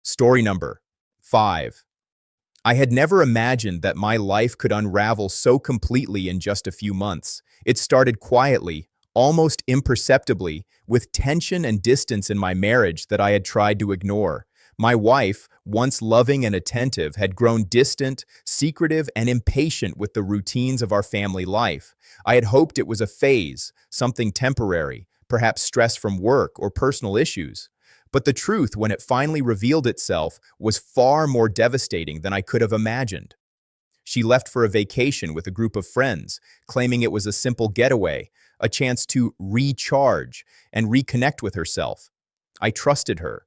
Story number 5. I had never imagined that my life could unravel so completely in just a few months. It started quietly, almost imperceptibly, with tension and distance in my marriage that I had tried to ignore. My wife, once loving and attentive, had grown distant, secretive, and impatient with the routines of our family life. I had hoped it was a phase, something temporary, perhaps stress from work or personal issues. But the truth, when it finally revealed itself, was far more devastating than I could have imagined. She left for a vacation with a group of friends, claiming it was a simple getaway, a chance to recharge and reconnect with herself. I trusted her.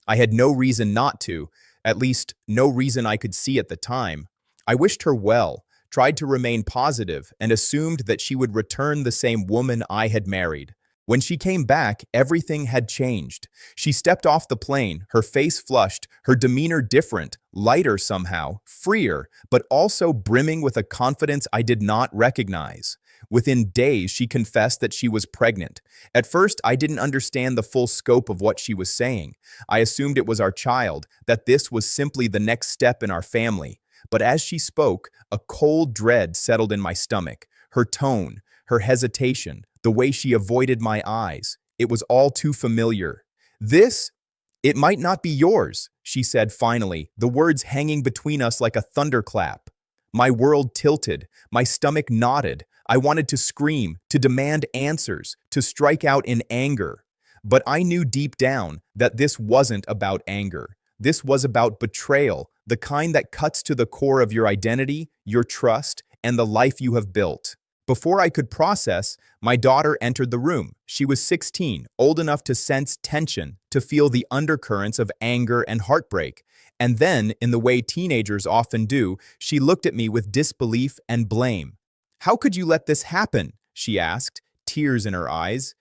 I had no reason not to, at least no reason I could see at the time. I wished her well, tried to remain positive, and assumed that she would return the same woman I had married. When she came back, everything had changed. She stepped off the plane, her face flushed, her demeanor different, lighter somehow, freer, but also brimming with a confidence I did not recognize. Within days, she confessed that she was pregnant. At first, I didn't understand the full scope of what she was saying. I assumed it was our child, that this was simply the next step in our family. But as she spoke, a cold dread settled in my stomach. Her tone, her hesitation, the way she avoided my eyes, it was all too familiar. It might not be yours, she said finally, the words hanging between us like a thunderclap. My world tilted, my stomach knotted. I wanted to scream, to demand answers, to strike out in anger. But I knew deep down that this wasn't about anger. This was about betrayal, the kind that cuts to the core of your identity, your trust, and the life you have built. Before I could process, my daughter entered the room. She was 16, old enough to sense tension, to feel the undercurrents of anger and heartbreak. And then, in the way teenagers often do, she looked at me with disbelief and blame. "How could you let this happen?" she asked, tears in her eyes.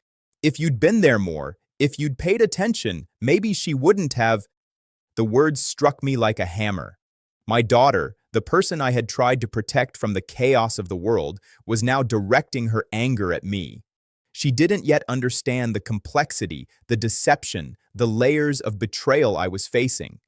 "If you'd been there more, if you'd paid attention, maybe she wouldn't have." The words struck me like a hammer. My daughter, the person I had tried to protect from the chaos of the world, was now directing her anger at me. She didn't yet understand the complexity, the deception, the layers of betrayal I was facing.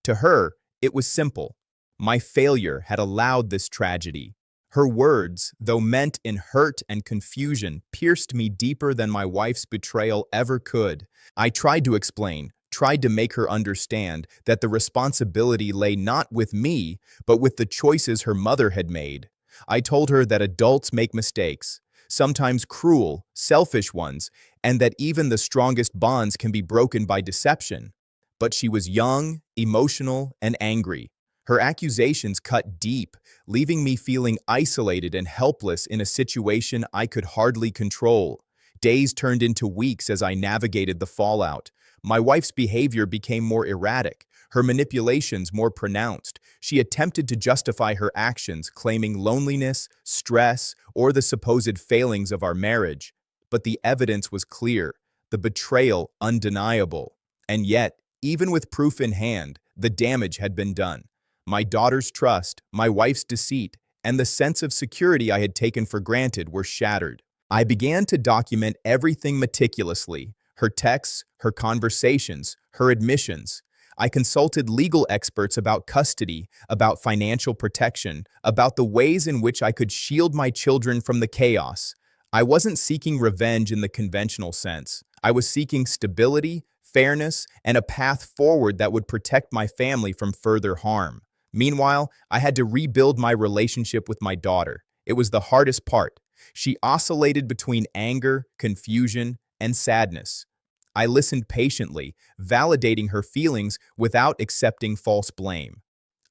To her, it was simple. My failure had allowed this tragedy. Her words, though meant in hurt and confusion, pierced me deeper than my wife's betrayal ever could. I tried to explain, tried to make her understand that the responsibility lay not with me, but with the choices her mother had made. I told her that adults make mistakes, sometimes cruel, selfish ones, and that even the strongest bonds can be broken by deception. But she was young, emotional, and angry. Her accusations cut deep, leaving me feeling isolated and helpless in a situation I could hardly control. Days turned into weeks as I navigated the fallout. My wife's behavior became more erratic, her manipulations more pronounced. She attempted to justify her actions, claiming loneliness, stress, or the supposed failings of our marriage. But the evidence was clear, the betrayal undeniable. And yet, even with proof in hand, the damage had been done. My daughter's trust, my wife's deceit, and the sense of security I had taken for granted were shattered. I began to document everything meticulously. Her texts, her conversations, her admissions. I consulted legal experts about custody, about financial protection, about the ways in which I could shield my children from the chaos. I wasn't seeking revenge in the conventional sense. I was seeking stability, fairness, and a path forward that would protect my family from further harm. Meanwhile, I had to rebuild my relationship with my daughter. It was the hardest part. She oscillated between anger, confusion, and sadness. I listened patiently, validating her feelings without accepting false blame.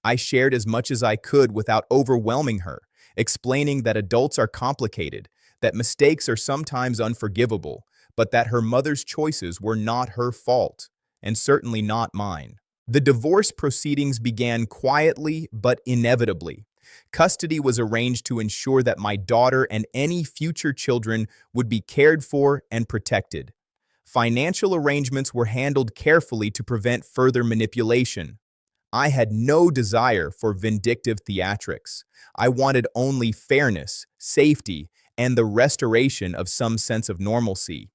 I shared as much as I could without overwhelming her, explaining that adults are complicated, that mistakes are sometimes unforgivable, but that her mother's choices were not her fault, and certainly not mine. The divorce proceedings began quietly but inevitably. Custody was arranged to ensure that my daughter and any future children would be cared for and protected. Financial arrangements were handled carefully to prevent further manipulation. I had no desire for vindictive theatrics. I wanted only fairness, safety, and the restoration of some sense of normalcy.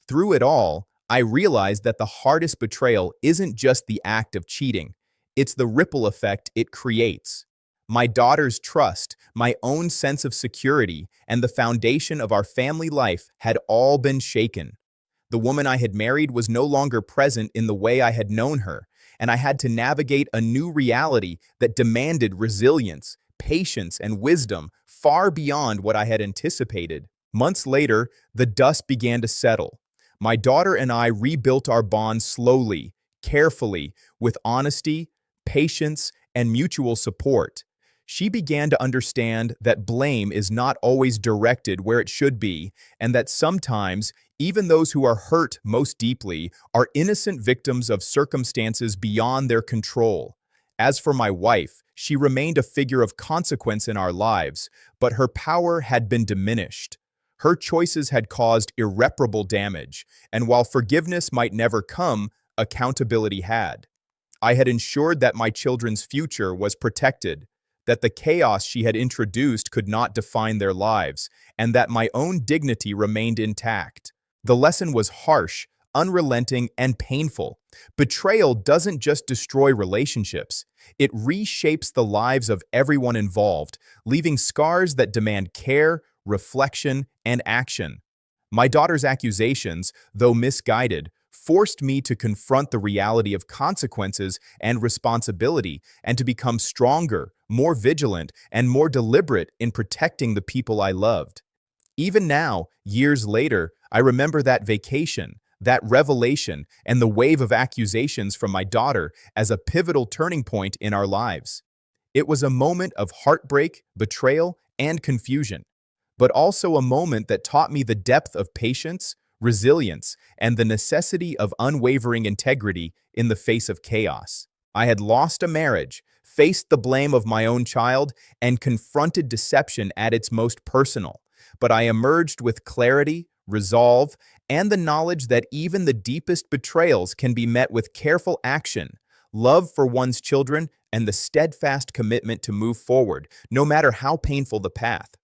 Through it all, I realized that the hardest betrayal isn't just the act of cheating, it's the ripple effect it creates. My daughter's trust, my own sense of security, and the foundation of our family life had all been shaken. The woman I had married was no longer present in the way I had known her, and I had to navigate a new reality that demanded resilience, patience, and wisdom far beyond what I had anticipated. Months later, the dust began to settle. My daughter and I rebuilt our bond slowly, carefully, with honesty, patience, and mutual support. She began to understand that blame is not always directed where it should be, and that sometimes even those who are hurt most deeply are innocent victims of circumstances beyond their control. As for my wife, she remained a figure of consequence in our lives, but her power had been diminished. Her choices had caused irreparable damage, and while forgiveness might never come, accountability had. I had ensured that my children's future was protected, that the chaos she had introduced could not define their lives, and that my own dignity remained intact. The lesson was harsh, unrelenting, and painful. Betrayal doesn't just destroy relationships, it reshapes the lives of everyone involved, leaving scars that demand care, reflection, and action. My daughter's accusations, though misguided, forced me to confront the reality of consequences and responsibility, and to become stronger, more vigilant, and more deliberate in protecting the people I loved. Even now, years later, I remember that vacation, that revelation, and the wave of accusations from my daughter as a pivotal turning point in our lives. It was a moment of heartbreak, betrayal, and confusion, but also a moment that taught me the depth of patience, resilience, and the necessity of unwavering integrity in the face of chaos. I had lost a marriage, faced the blame of my own child, and confronted deception at its most personal. But I emerged with clarity, resolve, and the knowledge that even the deepest betrayals can be met with careful action, love for one's children, and the steadfast commitment to move forward, no matter how painful the path.